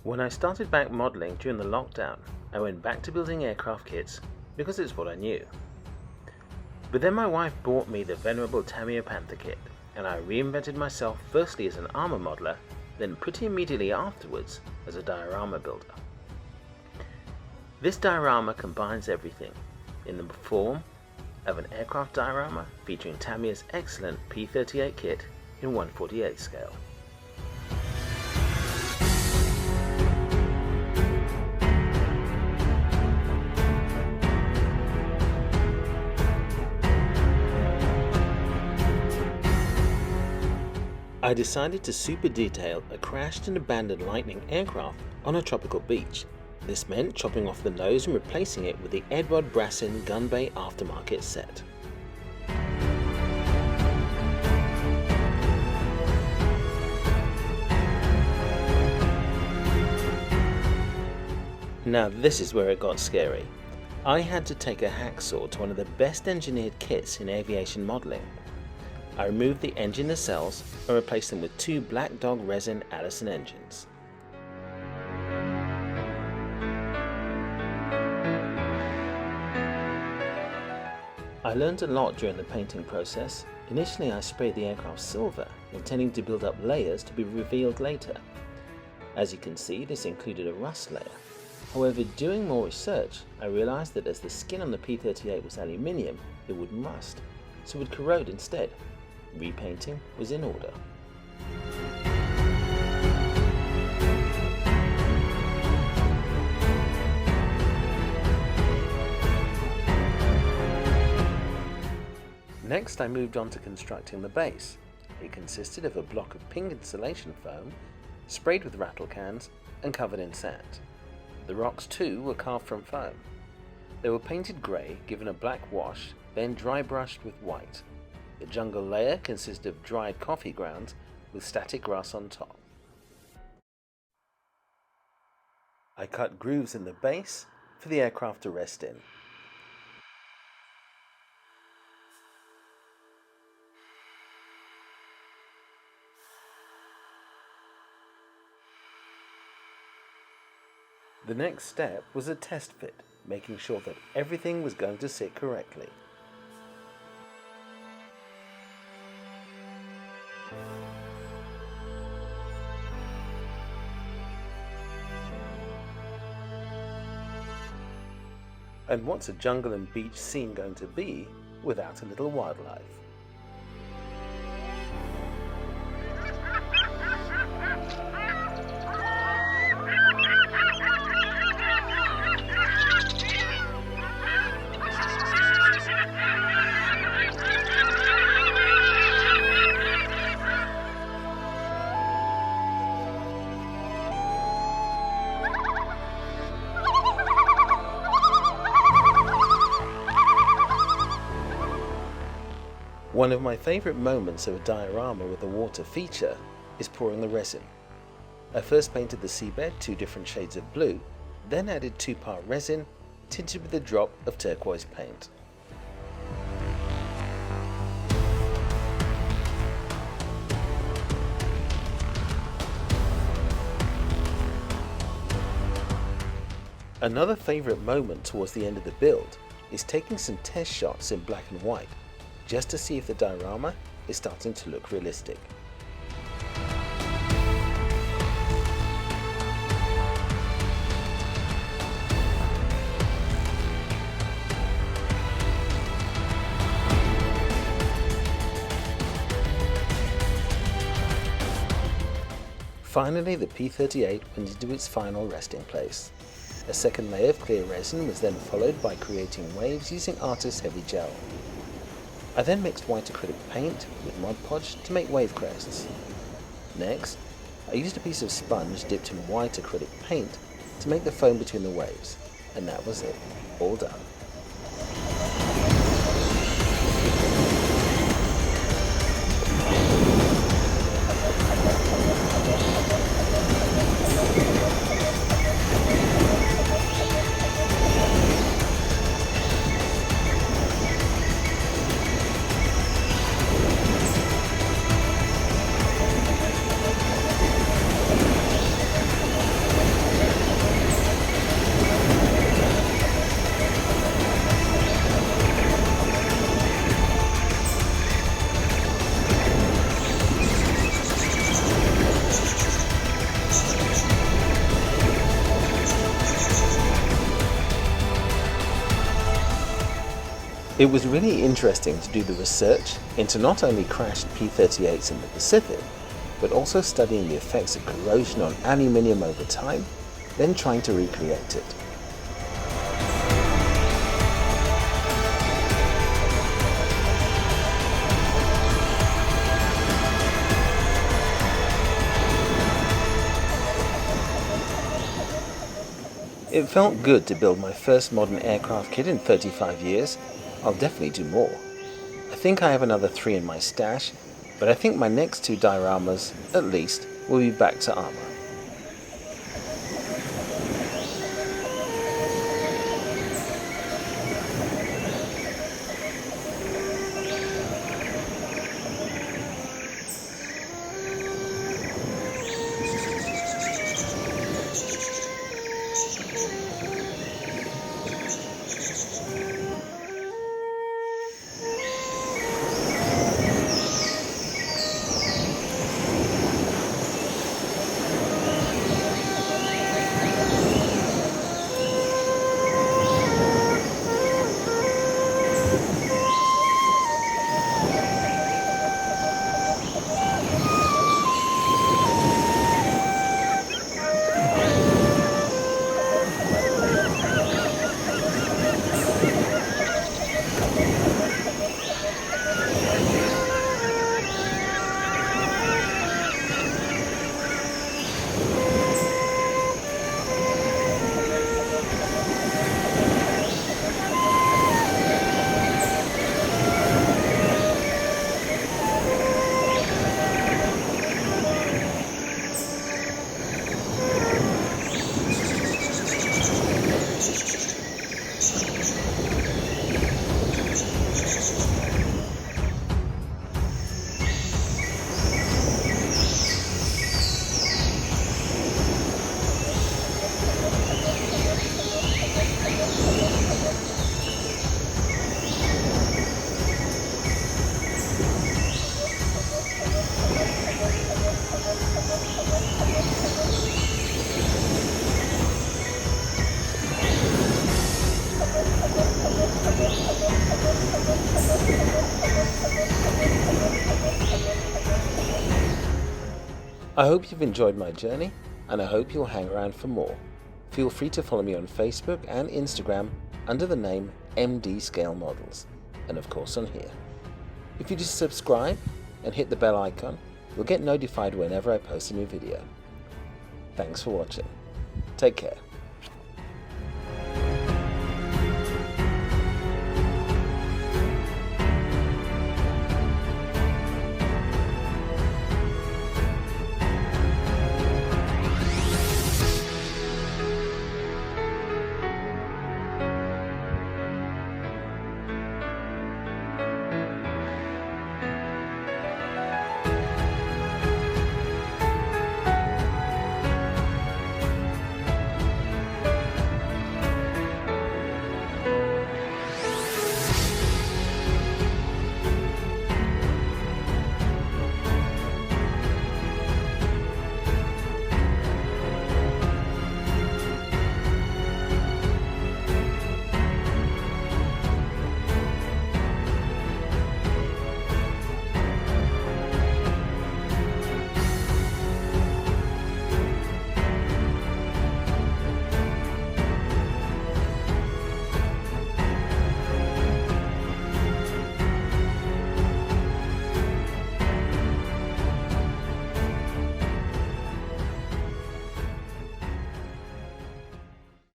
When I started back modelling during the lockdown, I went back to building aircraft kits because it's what I knew. But then my wife bought me the venerable Tamiya Panther kit, and I reinvented myself firstly as an armour modeller, then pretty immediately afterwards as a diorama builder. This diorama combines everything in the form of an aircraft diorama featuring Tamiya's excellent P38 kit in 1/48 scale. I decided to super detail a crashed and abandoned Lightning aircraft on a tropical beach. This meant chopping off the nose and replacing it with the Eduard Brassin gun bay aftermarket set. Now this is where it got scary. I had to take a hacksaw to one of the best engineered kits in aviation modelling. I removed the engine nacelles and replaced them with two Black Dog Resin Allison engines. I learned a lot during the painting process. Initially I sprayed the aircraft silver, intending to build up layers to be revealed later. As you can see, this included a rust layer. However, doing more research, I realised that as the skin on the P38 was aluminium, it wouldn't rust, so it would corrode instead. Repainting was in order. Next I moved on to constructing the base. It consisted of a block of pink insulation foam, sprayed with rattle cans and covered in sand. The rocks too were carved from foam. They were painted grey, given a black wash, then dry brushed with white. The jungle layer consists of dried coffee grounds with static grass on top. I cut grooves in the base for the aircraft to rest in. The next step was a test fit, making sure that everything was going to sit correctly. And what's a jungle and beach scene going to be without a little wildlife? One of my favourite moments of a diorama with a water feature is pouring the resin. I first painted the seabed 2 different shades of blue, then added 2-part resin, tinted with a drop of turquoise paint. Another favourite moment towards the end of the build is taking some test shots in black and white, just to see if the diorama is starting to look realistic. Finally, the P38 went into its final resting place. A second layer of clear resin was then followed by creating waves using artist's heavy gel. I then mixed white acrylic paint with Mod Podge to make wave crests. Next, I used a piece of sponge dipped in white acrylic paint to make the foam between the waves, and that was it, all done. It was really interesting to do the research into not only crashed P-38s in the Pacific, but also studying the effects of corrosion on aluminium over time, then trying to recreate it. It felt good to build my first modern aircraft kit in 35 years. I'll definitely do more. I think I have another 3 in my stash, but I think my next 2 dioramas, at least, will be back to armor. I hope you've enjoyed my journey, and I hope you'll hang around for more. Feel free to follow me on Facebook and Instagram under the name MD Scale Models, and of course on here. If you just subscribe and hit the bell icon, you'll get notified whenever I post a new video. Thanks for watching. Take care.